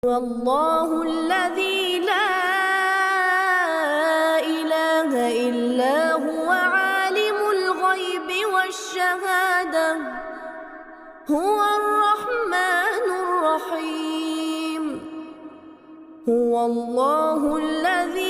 هو الله الذي لا إله إلا هو عالم الغيب والشهادة هو الرحمن الرحيم. هو الله الذي